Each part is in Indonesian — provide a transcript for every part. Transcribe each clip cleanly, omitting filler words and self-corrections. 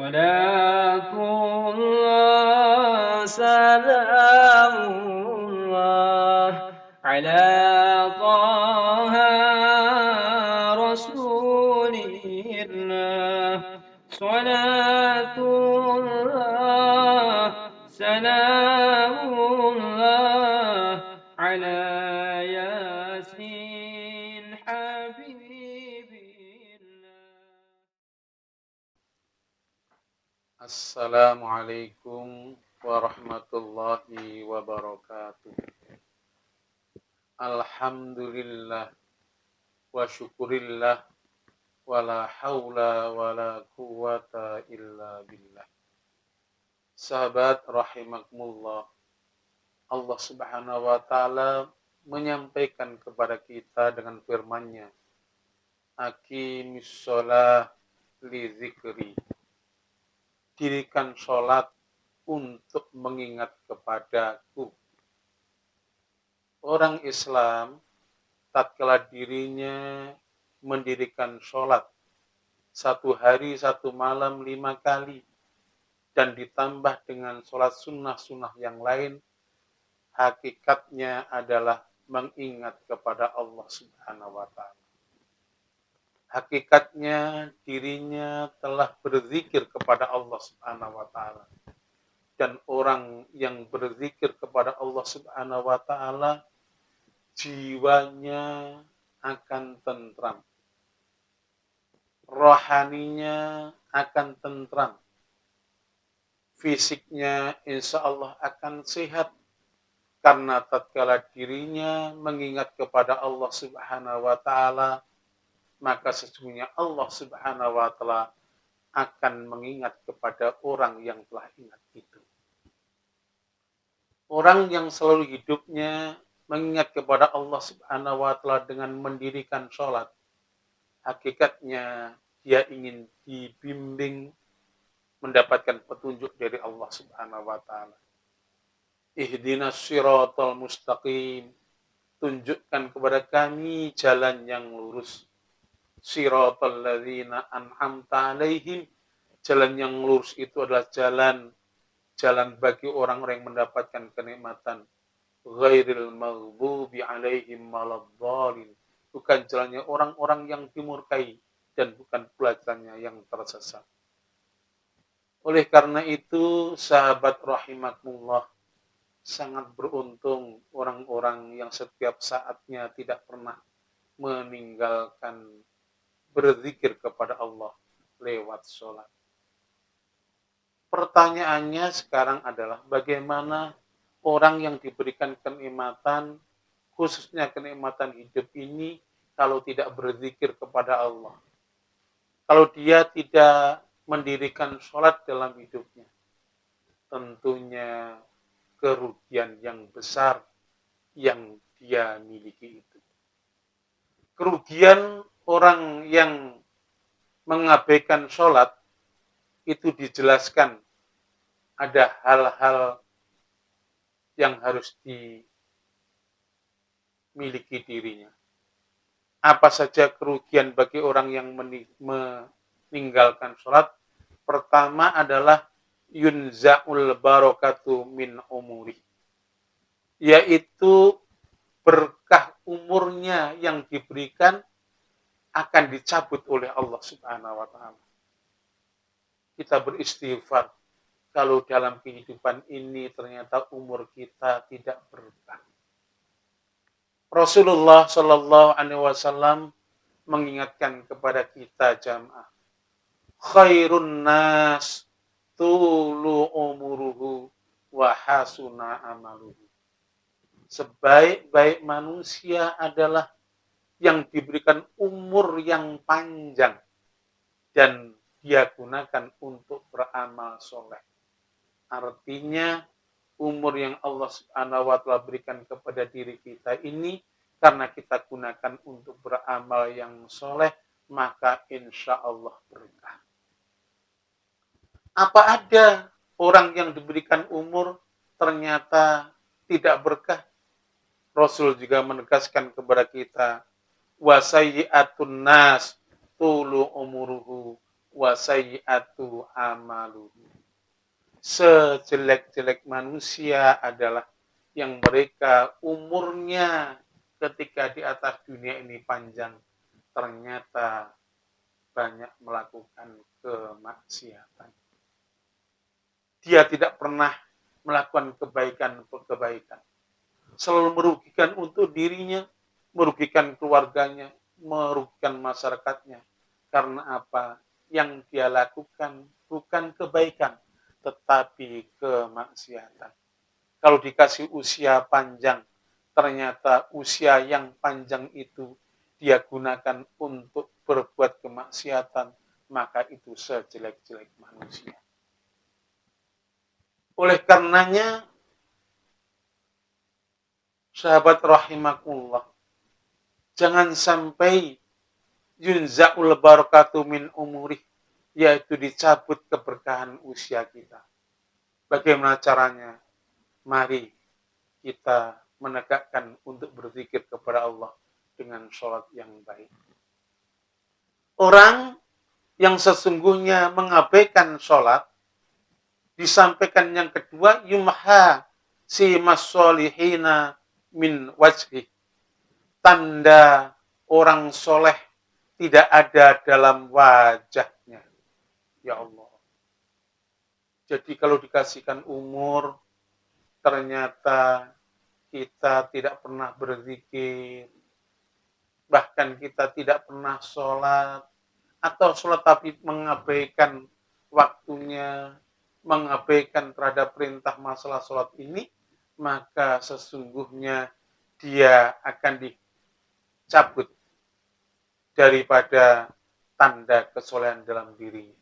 صلاة الله سلام الله على طه رسول الله صلاة الله سلام الله على ياسين حبيب الله. Assalamualaikum warahmatullahi wabarakatuh. Alhamdulillah wa syukurillah wa la hawla wa la quwata illa billah. Sahabat rahimakumullah, Allah Subhanahu wa taala menyampaikan kepada kita dengan firman-Nya, Aqimis shalah li dzikri. Dirikan sholat untuk mengingat kepadaku. Orang Islam tatkala dirinya mendirikan sholat 1 hari 1 malam 5 kali dan ditambah dengan sholat sunnah-sunnah yang lain, hakikatnya adalah mengingat kepada Allah Subhanahu wa Ta'ala. Hakikatnya dirinya telah berzikir kepada Allah Subhanahu wa Ta'ala. Dan orang yang berzikir kepada Allah Subhanahu wa Ta'ala, jiwanya akan tentram, rohaninya akan tentram, fisiknya insya Allah akan sehat, karena tatkala dirinya mengingat kepada Allah Subhanahu wa Ta'ala, maka sesungguhnya Allah Subhanahu wa Ta'ala akan mengingat kepada orang yang telah ingat itu. Orang yang selalu hidupnya mengingat kepada Allah Subhanahu wa Ta'ala dengan mendirikan sholat, hakikatnya dia ingin dibimbing mendapatkan petunjuk dari Allah Subhanahu wa Ta'ala. Ihdinas siratal mustaqim, tunjukkan kepada kami jalan yang lurus. Siratal ladzina an'amta alaihim, jalan yang lurus itu adalah jalan bagi orang-orang yang mendapatkan kenikmatan. Ghairil maghdubi alaihim waladdallin, bukan jalannya orang-orang yang dimurkai dan bukan pula jalannya yang tersesat. Oleh karena itu, sahabat rahimakumullah, sangat beruntung orang-orang yang setiap saatnya tidak pernah meninggalkan berzikir kepada Allah lewat sholat. Pertanyaannya sekarang adalah bagaimana orang yang diberikan kenikmatan, khususnya kenikmatan hidup ini, kalau tidak berzikir kepada Allah. Kalau dia tidak mendirikan sholat dalam hidupnya, tentunya kerugian yang besar yang dia miliki itu. Kerugian orang yang mengabaikan sholat itu dijelaskan ada hal-hal yang harus dimiliki dirinya. Apa saja kerugian bagi orang yang meninggalkan sholat? Pertama adalah yunza'ul barakatu min umuri, yaitu berkah umurnya yang diberikan akan dicabut oleh Allah Subhanahu wa Ta'ala. Kita beristighfar kalau dalam kehidupan ini ternyata umur kita tidak berkah. Rasulullah Shallallahu Alaihi Wasallam mengingatkan kepada kita jamaah, khairun nas tulu umuruhu wa hasuna amaluhu. Sebaik-baik manusia adalah yang diberikan umur yang panjang dan dia gunakan untuk beramal soleh. Artinya umur yang Allah Subhanahu wa Ta'ala berikan kepada diri kita ini, karena kita gunakan untuk beramal yang soleh, maka insya Allah berkah. Apa ada orang yang diberikan umur ternyata tidak berkah? Rasul juga menegaskan kepada kita, wasayyi'atun nas tulu umuruhu wa sayyi'atu amaluhu. Sejelek-jelek manusia adalah yang mereka umurnya ketika di atas dunia ini panjang, ternyata banyak melakukan kemaksiatan. Dia tidak pernah melakukan kebaikan-kebaikan. Selalu merugikan untuk dirinya, merugikan keluarganya, merugikan masyarakatnya. Karena apa? Yang dia lakukan bukan kebaikan, tetapi kemaksiatan. Kalau dikasih usia panjang, ternyata usia yang panjang itu dia gunakan untuk berbuat kemaksiatan, maka itu sejelek-jelek manusia. Oleh karenanya, sahabat rahimakumullah, jangan sampai yunza'ul barakatu min umurih, yaitu dicabut keberkahan usia kita. Bagaimana caranya? Mari kita menegakkan untuk berzikir kepada Allah dengan sholat yang baik. Orang yang sesungguhnya mengabaikan sholat, disampaikan yang kedua, yumha si masolihina min wajhi. Tanda orang soleh tidak ada dalam wajahnya. Ya Allah. Jadi kalau dikasihkan umur, ternyata kita tidak pernah berzikir, bahkan kita tidak pernah sholat, atau sholat tapi mengabaikan waktunya, mengabaikan terhadap perintah masalah sholat ini, maka sesungguhnya dia akan dicabut daripada tanda kesolehan dalam dirinya.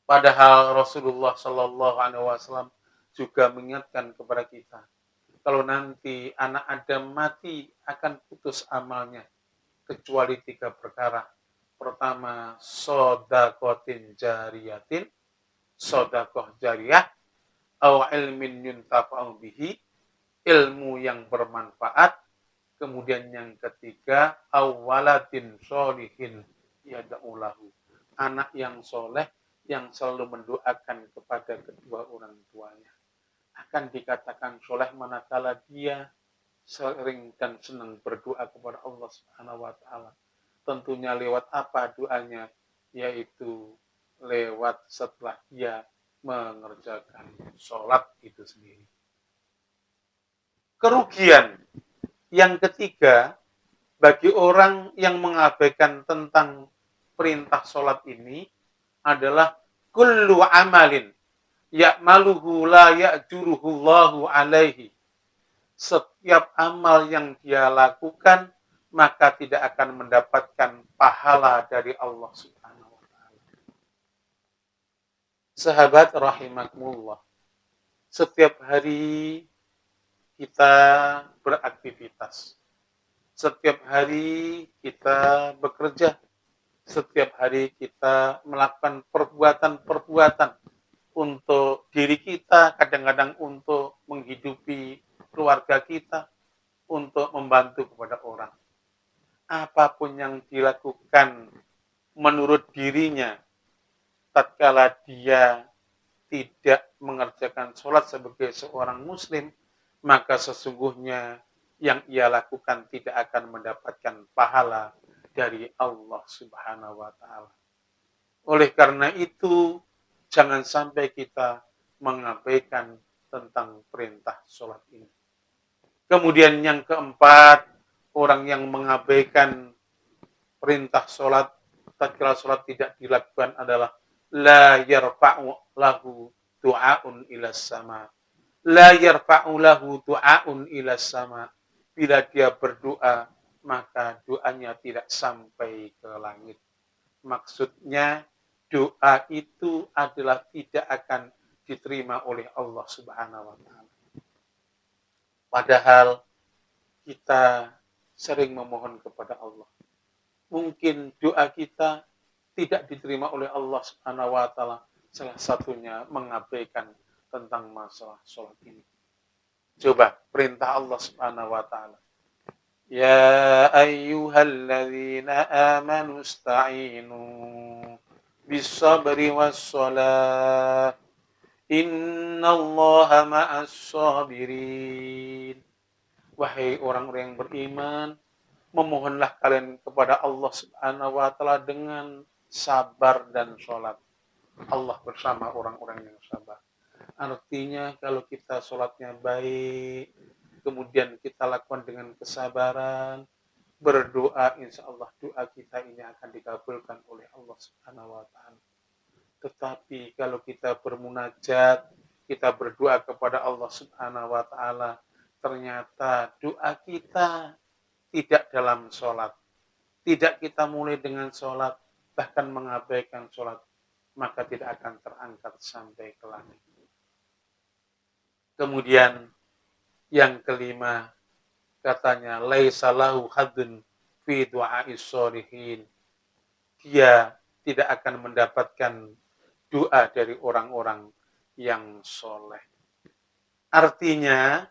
Padahal Rasulullah Shallallahu Alaihi Wasallam juga mengingatkan kepada kita, kalau nanti anak Adam mati akan putus amalnya, kecuali 3 perkara. Pertama, sodakotin jariyatin, sodakoh jariyah, au ilmin yuntafa'u bihi, ilmu yang bermanfaat. Kemudian yang ketiga, awwaladin sholihin yada'ulahu, anak yang soleh yang selalu mendoakan kepada kedua orang tuanya. Akan dikatakan soleh manakala dia sering dan senang berdoa kepada Allah Subhanahu wa taala. Tentunya lewat apa doanya? Yaitu lewat setelah dia mengerjakan sholat itu sendiri. Kerugian yang ketiga bagi orang yang mengabaikan tentang perintah sholat ini adalah kullu amalin ya'maluhu la ya'juruhu Allahu alaihi. Setiap amal yang dia lakukan, maka tidak akan mendapatkan pahala dari Allah Subhanahu wa taala. Sahabat rahimakumullah, setiap hari kita beraktivitas. Setiap hari kita bekerja. Setiap hari kita melakukan perbuatan-perbuatan untuk diri kita, kadang-kadang untuk menghidupi keluarga kita, untuk membantu kepada orang. Apapun yang dilakukan menurut dirinya, tatkala dia tidak mengerjakan sholat sebagai seorang muslim, maka sesungguhnya yang ia lakukan tidak akan mendapatkan pahala dari Allah Subhanahu wa taala. Oleh karena itu, jangan sampai kita mengabaikan tentang perintah sholat ini. Kemudian yang keempat, orang yang mengabaikan perintah sholat, tatkala sholat tidak dilakukan adalah la yarfa'u lahu du'aun ilas sama. La yarfa'u lahu du'aun ilas sama. Bila dia berdoa, maka doanya tidak sampai ke langit. Maksudnya, doa itu adalah tidak akan diterima oleh Allah Subhanahu wa taala. Padahal kita sering memohon kepada Allah. Mungkin doa kita tidak diterima oleh Allah Subhanahu wa taala, salah satunya mengabaikan tentang masalah sholat ini. Coba perintah Allah Subhanahu wa taala. Ya ayyuhalladzina amanu ista'inu bis-sabri was-shalah. Innallaha ma'as sabirin. Wahai orang-orang yang beriman, memohonlah kalian kepada Allah Subhanahu wa taala dengan sabar dan sholat. Allah bersama orang-orang yang sabar. Artinya kalau kita sholatnya baik, kemudian kita lakukan dengan kesabaran, berdoa, insya Allah doa kita ini akan dikabulkan oleh Allah Subhanahu wa taala. Tetapi kalau kita bermunajat, kita berdoa kepada Allah Subhanahu wa taala, ternyata doa kita tidak dalam sholat, tidak kita mulai dengan sholat, bahkan mengabaikan sholat, maka tidak akan terangkat sampai ke langit. Kemudian yang kelima, katanya laisa lahu haddun fi du'a'is sholihin. Dia tidak akan mendapatkan doa dari orang-orang yang soleh. Artinya,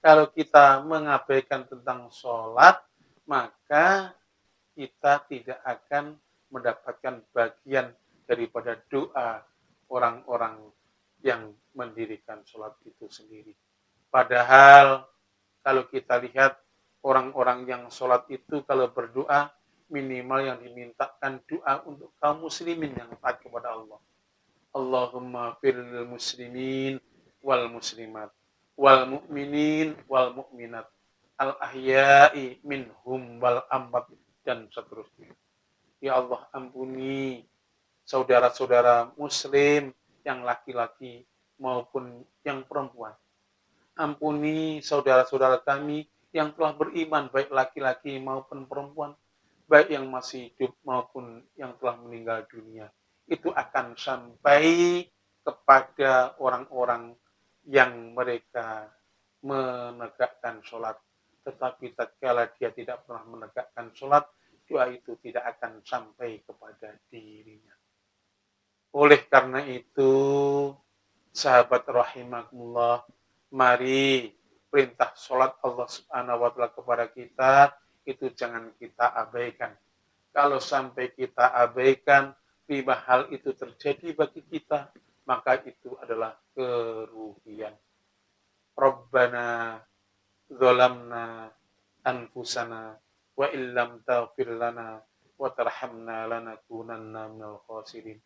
kalau kita mengabaikan tentang sholat, maka kita tidak akan mendapatkan bagian daripada doa orang-orang yang mendirikan sholat itu sendiri. Padahal kalau kita lihat orang-orang yang sholat itu kalau berdoa minimal yang dimintakan doa untuk kaum muslimin yang taat kepada Allah. Allahumma firlil muslimin wal muslimat wal mu'minin wal mu'minat al ahya'i minhum wal amwat dan seterusnya. Ya Allah, ampuni saudara-saudara muslim yang laki-laki maupun yang perempuan. Ampuni saudara-saudara kami yang telah beriman, baik laki-laki maupun perempuan, baik yang masih hidup maupun yang telah meninggal dunia. Itu akan sampai kepada orang-orang yang mereka menegakkan sholat. Tetapi tatkala dia tidak pernah menegakkan sholat, doa itu tidak akan sampai kepada dirinya. Oleh karena itu, sahabat rahimakumullah, mari perintah sholat Allah Subhanahu wa taala kepada kita itu jangan kita abaikan. Kalau sampai kita abaikan, 5 hal itu terjadi bagi kita, maka itu adalah kerugian. Rabbana zalamna anfusana wa illam taghfir lana wa tarhamna lanakunanna minal khasirin.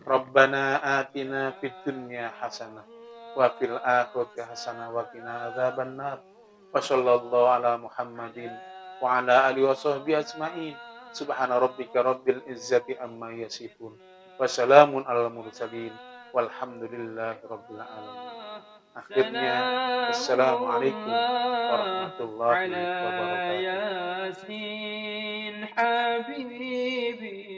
Rabbana atina fid dunya hasanah wa fil akhirati hasanah wa qina adzabannar. Wa sallallahu ala Muhammadin wa ala alihi wa sahbihi ajmain. Subhana rabbika rabbil izzati amma yasifun. Wa salamun alal mursalin. Walhamdulillahi rabbil alamin. Akhirnya, سلام Assalamualaikum الله warahmatullahi على wabarakatuh. ياسين حبيبي